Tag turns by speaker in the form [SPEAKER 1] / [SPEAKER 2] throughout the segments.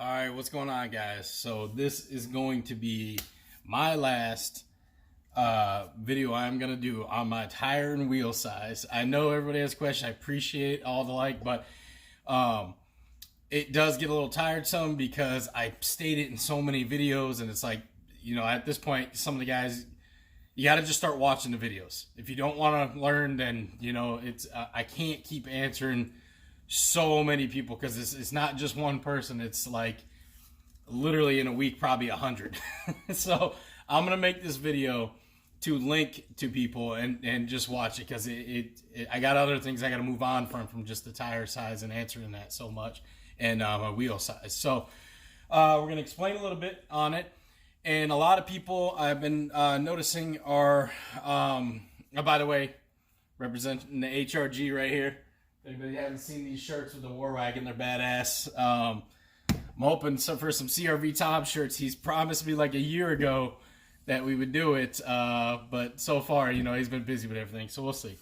[SPEAKER 1] All right, what's going on, guys? So this is going to be my last video I'm gonna do on my tire and wheel size. I know everybody has questions. I appreciate all the but it does get a little tiresome because I state it in so many videos, and it's like, at this point, some of the guys, you got to just start watching the videos. If you don't want to learn, then it's I can't keep answering so many people because it's not just one person. It's like literally in a week, probably 100. So I'm gonna make this video to link to people and just watch it because I got other things I got to move on from just the tire size and answering that so much and my wheel size. So we're gonna explain a little bit on it. And a lot of people I've been noticing are, by the way, representing the HRG right here. If anybody hasn't seen these shirts with the War Wagon, they're badass. I'm hoping for some CRV Tom shirts. He's promised me like a year ago that we would do it, but so far, he's been busy with everything, so we'll see.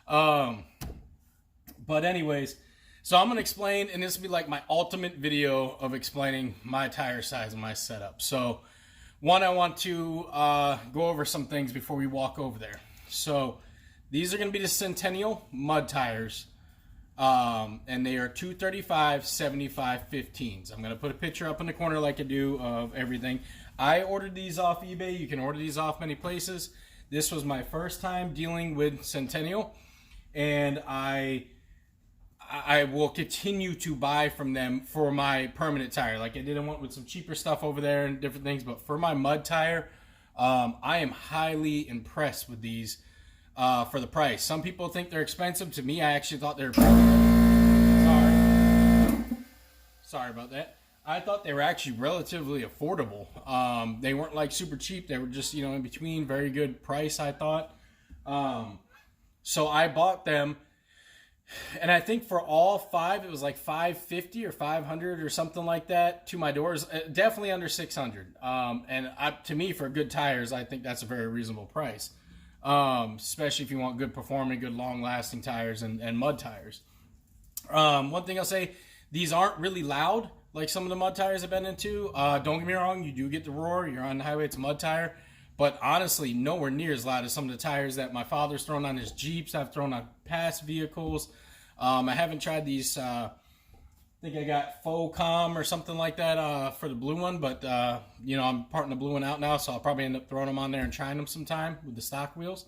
[SPEAKER 1] But anyways, so I'm going to explain, and this will be like my ultimate video of explaining my tire size and my setup. So, one, I want to go over some things before we walk over there. So, these are going to be the Centennial mud tires. And they are 235 75 15s. I'm going to put a picture up in the corner like I do of everything. I ordered these off eBay. You can order these off many places. This was my first time dealing with Centennial, and I will continue to buy from them for my permanent tire. Like I didn't want with some cheaper stuff over there and different things, but for my mud tire, I am highly impressed with these. For the price. Some people think they're expensive. To me, I actually thought they were sorry about that. I thought they were actually relatively affordable. They weren't like super cheap. They were just, in between. Very good price, I thought. So I bought them, and I think for all five, it was like $550 or $500 or something like that to my doors. Definitely under $600. And to me, for good tires, I think that's a very reasonable price. Especially if you want good performing, good long-lasting tires and mud tires. One thing I'll say, these aren't really loud like some of the mud tires I've been into. Don't get me wrong, you do get the roar. You're on the highway, it's a mud tire. But honestly, nowhere near as loud as some of the tires that my father's thrown on his Jeeps. I've thrown on past vehicles. I haven't tried these... I think I got faux com or something like that for the blue one, but I'm parting the blue one out now, so I'll probably end up throwing them on there and trying them sometime with the stock wheels.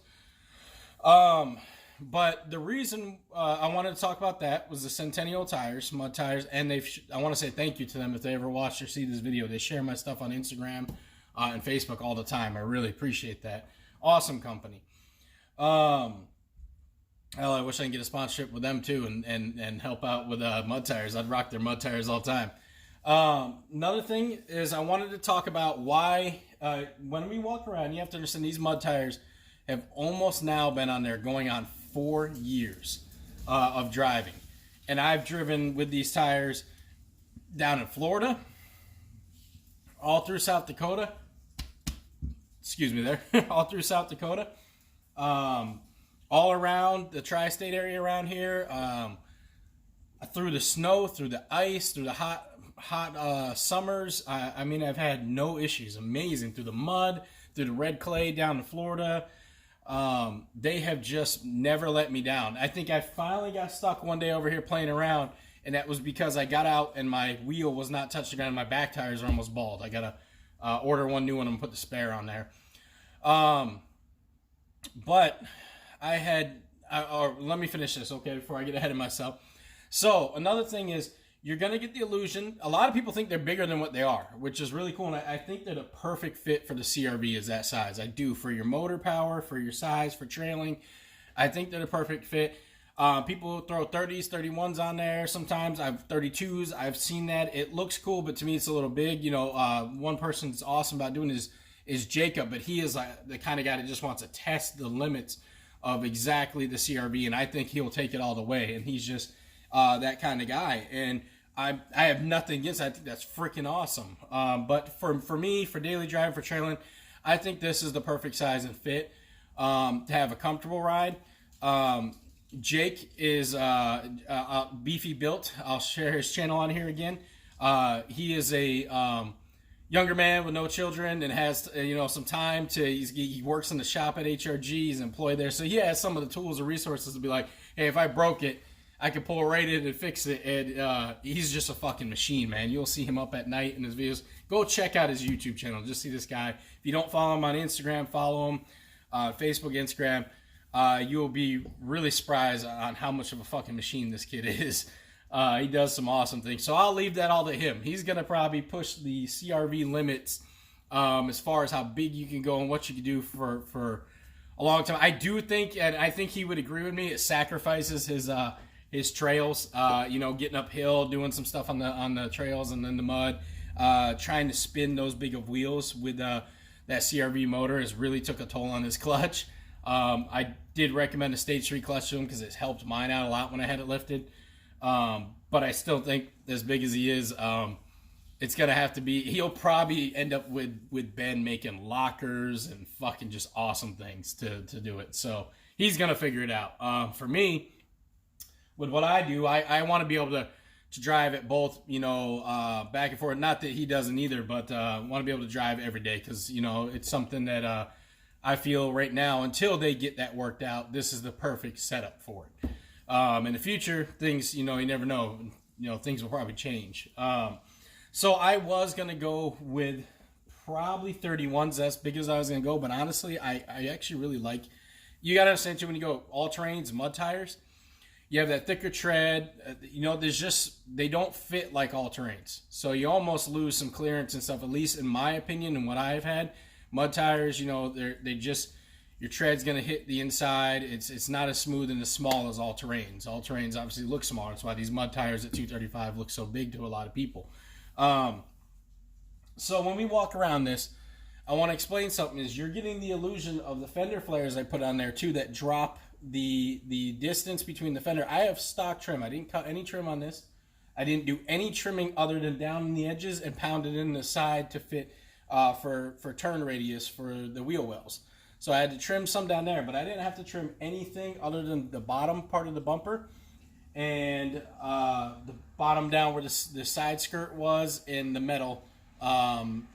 [SPEAKER 1] But the reason I wanted to talk about that was the Centennial tires, mud tires, and I want to say thank you to them if they ever watch or see this video. They share my stuff on Instagram and Facebook all the time. I really appreciate that. Awesome company. Hell, I wish I could get a sponsorship with them too and help out with mud tires. I'd rock their mud tires all the time. Another thing is I wanted to talk about why when we walk around, you have to understand these mud tires have almost now been on there going on 4 years of driving. And I've driven with these tires down in Florida, all through South Dakota. Excuse me there. All through South Dakota. All around the tri-state area around here, through the snow, through the ice, through the hot summers. I mean, I've had no issues. Amazing. Through the mud, through the red clay down to Florida. They have just never let me down. I think I finally got stuck one day over here playing around, and that was because I got out and my wheel was not touching the ground and my back tires are almost bald. I got to order one new one and put the spare on there. But... let me finish this, okay, before I get ahead of myself. So, another thing is, you're going to get the illusion, a lot of people think they're bigger than what they are, which is really cool, and I think they're the perfect fit for the CRV is that size. I do, for your motor power, for your size, for trailing. I think they're the perfect fit. People throw 30s, 31s on there sometimes. I've 32s, I've seen that. It looks cool, but to me it's a little big. One person that's awesome about doing is Jacob, but he is like the kind of guy that just wants to test the limits of exactly the CRV, and I think he'll take it all the way, and he's just that kind of guy, and I have nothing against it. I think that's freaking awesome, but for me, for daily driving, for trailing, I think this is the perfect size and fit to have a comfortable ride. Jake is beefy built. I'll share his channel on here again. He is a younger man with no children and has some time to. He works in the shop at HRG. He's employed there, so he has some of the tools or resources to be like, hey, if I broke it, I could pull right in and fix it. And he's just a fucking machine, man. You'll see him up at night in his videos. Go check out his YouTube channel. Just see this guy. If you don't follow him on Instagram, follow him. Facebook, Instagram. You'll be really surprised on how much of a fucking machine this kid is. He does some awesome things. So I'll leave that all to him. He's going to probably push the CRV limits as far as how big you can go and what you can do for a long time. I do think, and I think he would agree with me, it sacrifices his trails, getting uphill, doing some stuff on the trails and then the mud, trying to spin those big of wheels with that CRV motor has really took a toll on his clutch. I did recommend a stage 3 clutch to him because it's helped mine out a lot when I had it lifted. But I still think, as big as he is, it's going to have to be, he'll probably end up with Ben making lockers and fucking just awesome things to do it. So he's going to figure it out. For me, with what I do, I want to be able to drive it both, back and forth. Not that he doesn't either, but want to be able to drive every day because, it's something that I feel right now, until they get that worked out, this is the perfect setup for it. In the future, things, you never know. Things will probably change. So I was going to go with probably 31s. That's big as I was going to go. But honestly, I actually really like, you got to understand too, when you go all-terrains, mud tires, you have that thicker tread. They don't fit like all-terrains. So you almost lose some clearance and stuff, at least in my opinion and what I've had. Mud tires, your tread's going to hit the inside. It's not as smooth and as small as all-terrains. All-terrains obviously look smaller. That's why these mud tires at 235 look so big to a lot of people. So when we walk around this, I want to explain something. Is you're getting the illusion of the fender flares I put on there too that drop the distance between the fender. I have stock trim. I didn't cut any trim on this. I didn't do any trimming other than down the edges and pounded in the side to fit for turn radius for the wheel wells. So I had to trim some down there, but I didn't have to trim anything other than the bottom part of the bumper and the bottom down where the side skirt was in the metal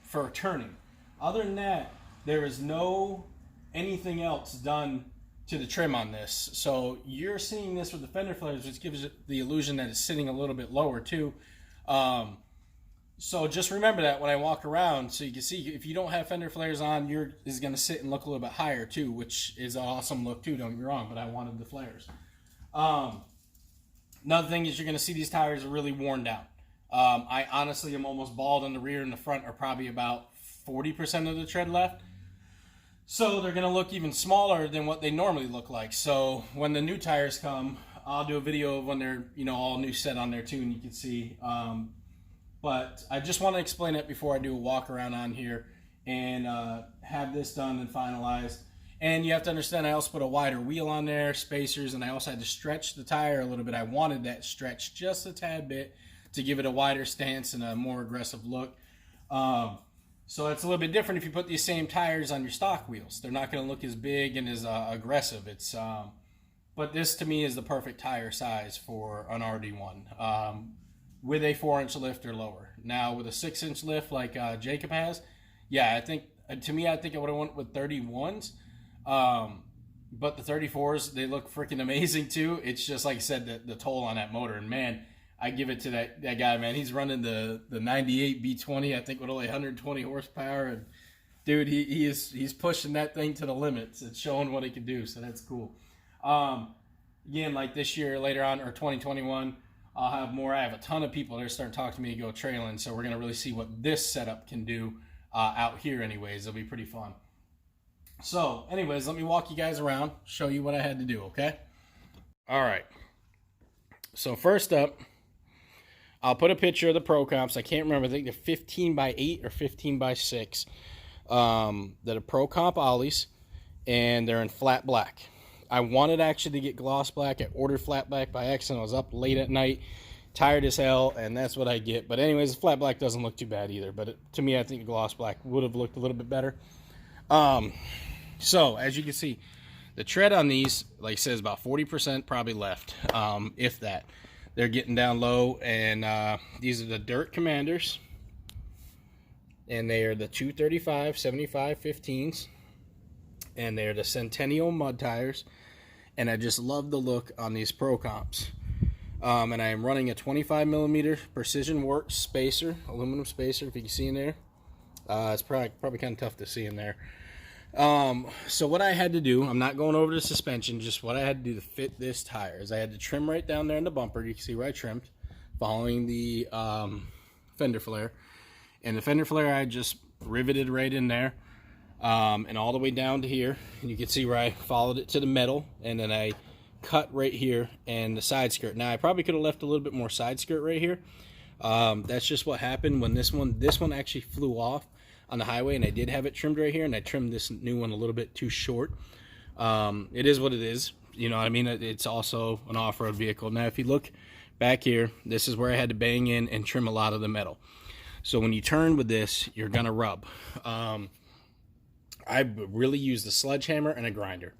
[SPEAKER 1] for turning. Other than that, there is no anything else done to the trim on this. So you're seeing this with the fender flares, which gives it the illusion that it's sitting a little bit lower too. So just remember that when I walk around, so you can see if you don't have fender flares on, yours is going to sit and look a little bit higher too, which is an awesome look too, don't get me wrong, but I wanted the flares. Another thing is you're going to see these tires are really worn down. I honestly am almost bald on the rear and the front are probably about 40% of the tread left. So they're going to look even smaller than what they normally look like. So when the new tires come, I'll do a video of when they're, all new set on there too, and you can see. But I just want to explain it before I do a walk around on here and have this done and finalized. And you have to understand, I also put a wider wheel on there, spacers, and I also had to stretch the tire a little bit. I wanted that stretch just a tad bit to give it a wider stance and a more aggressive look. So it's a little bit different if you put these same tires on your stock wheels. They're not going to look as big and as aggressive. But this to me is the perfect tire size for an RD1. With a 4-inch lift or lower. Now with a 6-inch lift like Jacob has, yeah, I think I would have went with 31s. But the 34s, they look freaking amazing too. It's just like I said, the toll on that motor. And man, I give it to that guy, man. He's running the 98 B20, I think, with only 120 horsepower. And dude, he's pushing that thing to the limits. It's showing what he can do, so that's cool. Again, like this year, later on, or 2021, I'll have more. I have a ton of people that are starting to talk to me to go trailing, so we're going to really see what this setup can do out here anyways. It'll be pretty fun. So, anyways, let me walk you guys around, show you what I had to do, okay? All right. So, first up, I'll put a picture of the Pro Comps. I can't remember. I think they're 15 by 8 or 15 by 6. That are Pro Comp Ollies, and they're in flat black. I wanted actually to get gloss black. I ordered flat black by accident. I was up late at night, tired as hell, and that's what I get. But anyways, the flat black doesn't look too bad either. But to me, I think the gloss black would have looked a little bit better. So, as you can see, the tread on these, like I said, is about 40% probably left, if that. They're getting down low, and these are the Dirt Commanders, and they are the 235 75 15s, and they're the Centennial mud tires, and I just love the look on these Pro Comps. And I am running a 25 millimeter Precision Works spacer, aluminum spacer, if you can see in there. It's probably kind of tough to see in there. So what I had to do, I'm not going over the suspension, just what I had to do to fit this tire is I had to trim right down there in the bumper. You can see where I trimmed, following the fender flare. And the fender flare I just riveted right in there, and all the way down to here. And you can see where I followed it to the metal, and then I cut right here and the side skirt. Now I probably could have left a little bit more side skirt right here. That's just what happened when this one actually flew off on the highway, and I did have it trimmed right here, and I trimmed this new one a little bit too short. It is what it is, you know what I mean? It's also an off-road vehicle. Now if you look back here, this is where I had to bang in and trim a lot of the metal. So when you turn with this, you're gonna rub. I really used a sledgehammer and a grinder.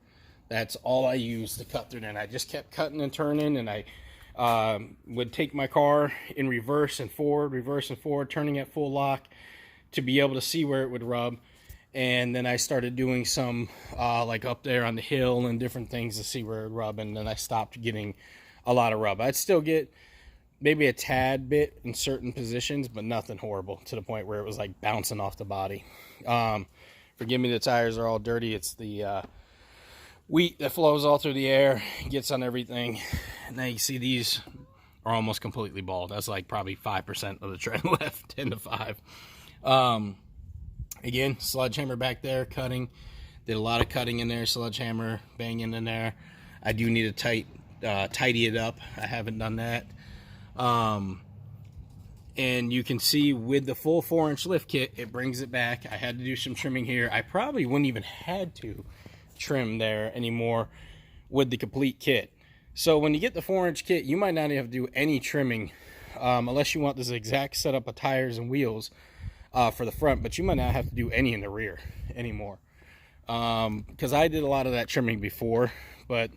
[SPEAKER 1] That's all I used to cut through there, and I just kept cutting and turning, and I would take my car in reverse and forward, turning at full lock to be able to see where it would rub. And then I started doing some like up there on the hill and different things to see where it would rub, and then I stopped getting a lot of rub. I'd still get maybe a tad bit in certain positions, but nothing horrible to the point where it was like bouncing off the body. Forgive me, the tires are all dirty. It's the wheat that flows all through the air, gets on everything. And now you see these are almost completely bald. That's like probably 5% of the tread left, 10 to 5. Again, sledgehammer back there, cutting. Did a lot of cutting in there, sledgehammer banging in there. I do need to tidy it up. I haven't done that. And you can see with the full 4-inch lift kit, it brings it back. I had to do some trimming here. I probably wouldn't even had to trim there anymore with the complete kit. So when you get the 4-inch kit, you might not have to do any trimming unless you want this exact setup of tires and wheels for the front, but you might not have to do any in the rear anymore, because I did a lot of that trimming before, but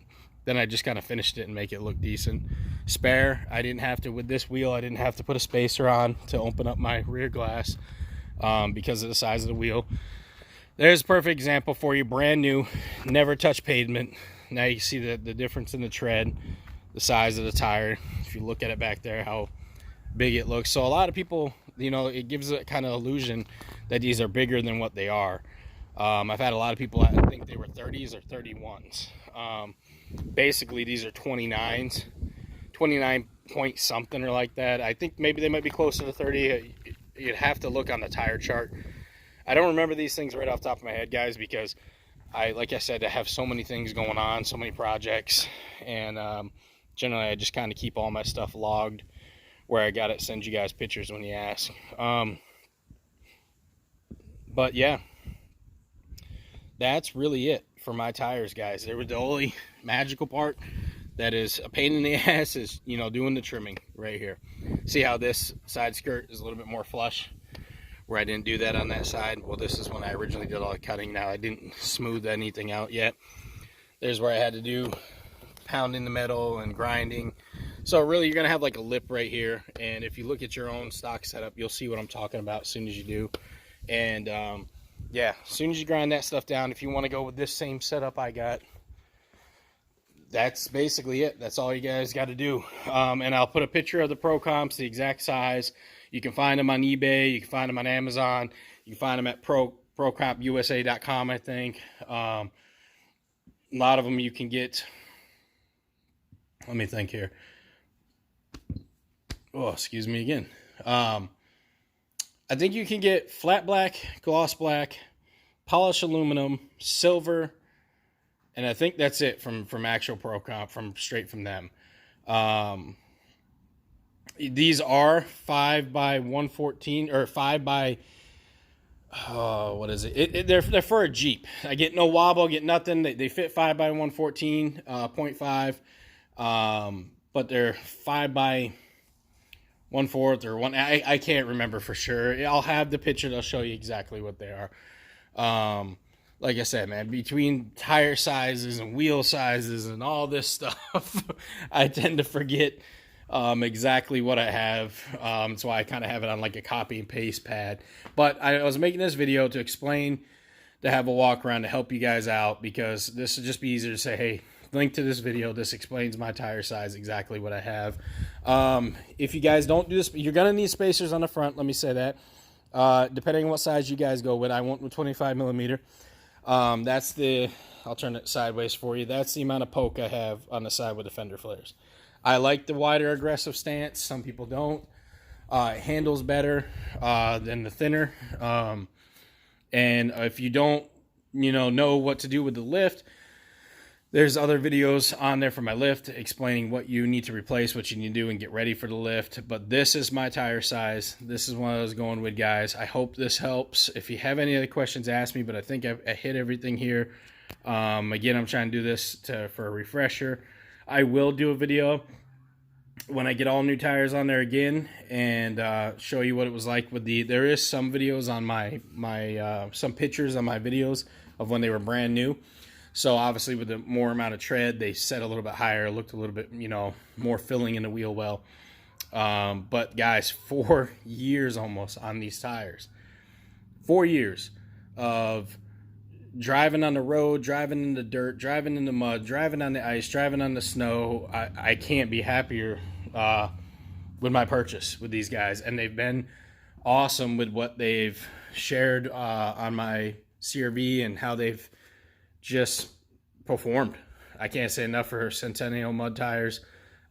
[SPEAKER 1] then I just kind of finished it and make it look decent. Spare, I didn't have to, with this wheel, I didn't have to put a spacer on to open up my rear glass because of the size of the wheel. There's a perfect example for you, brand new, never touched pavement. Now you see the difference in the tread, the size of the tire. If you look at it back there, how big it looks. So a lot of people, you know, it gives a kind of illusion that these are bigger than what they are. I've had a lot of people, I think they were 30s or 31s. Basically, these are 29s, 29 point something or like that. I think maybe they might be closer to 30. You'd have to look on the tire chart. I don't remember these things right off the top of my head, guys, because like I said, I have so many things going on, so many projects, and generally I just kind of keep all my stuff logged where I got it, send you guys pictures when you ask. But yeah, that's really it for my tires, guys. There was the only magical part that is a pain in the ass is, you know, doing the trimming right here. See how this side skirt is a little bit more flush, where I didn't do that on that side? Well, this is when I originally did all the cutting. Now I didn't smooth anything out yet. There's where I had to do pounding the metal and grinding. So really, you're gonna have like a lip right here, and if you look at your own stock setup, you'll see what I'm talking about as soon as you do. And yeah, as soon as you grind that stuff down, if you want to go with this same setup I got, that's basically it. That's all you guys got to do. And I'll put a picture of the Pro Comps, the exact size. You can find them on eBay. You can find them on Amazon. You can find them at procompusa.com, I think. A lot of them you can get. Let me think here. Oh, excuse me again. I think you can get flat black, gloss black, polished aluminum, silver, and I think that's it from actual Pro Comp, straight from them. These are 5x114 or 5x. What is it? They're for a Jeep. I get no wobble, get nothing. They fit 5x114, 0.5, but they're 5x1/4 or one. I can't remember for sure. I'll have the picture. I'll show you exactly what they are. Like I said, man, between tire sizes and wheel sizes and all this stuff, I tend to forget exactly what I have. So I kind of have it on like a copy and paste pad. But I was making this video to explain, to have a walk around to help you guys out, because this would just be easier to say, hey, link to this video. This explains my tire size, exactly what I have. If you guys don't do this, you're going to need spacers on the front. Let me say that. Depending on what size you guys go with, I went with 25 millimeter. That's the, I'll turn it sideways for you. That's the amount of poke I have on the side with the fender flares. I like the wider aggressive stance. Some people don't. It handles better than the thinner. And if you don't, know what to do with the lift, there's other videos on there for my lift explaining what you need to replace, what you need to do, and get ready for the lift. But this is my tire size. This is what I was going with, guys. I hope this helps. If you have any other questions, ask me, but I think I hit everything here. Again, I'm trying to do this for a refresher. I will do a video when I get all new tires on there again and show you what it was like with there is some videos on my some pictures on my videos of when they were brand new. So obviously with the more amount of tread, they set a little bit higher, looked a little bit, more filling in the wheel well. But guys, 4 years almost on these tires. 4 years of driving on the road, driving in the dirt, driving in the mud, driving on the ice, driving on the snow. I can't be happier with my purchase with these guys. And they've been awesome with what they've shared on my CRV and how they've just performed. I can't say enough for Centennial mud tires.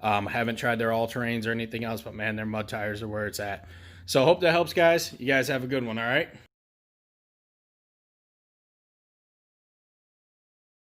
[SPEAKER 1] I haven't tried their all-terrains or anything else, but man, their mud tires are where it's at. So I hope that helps, guys. You guys have a good one, all right?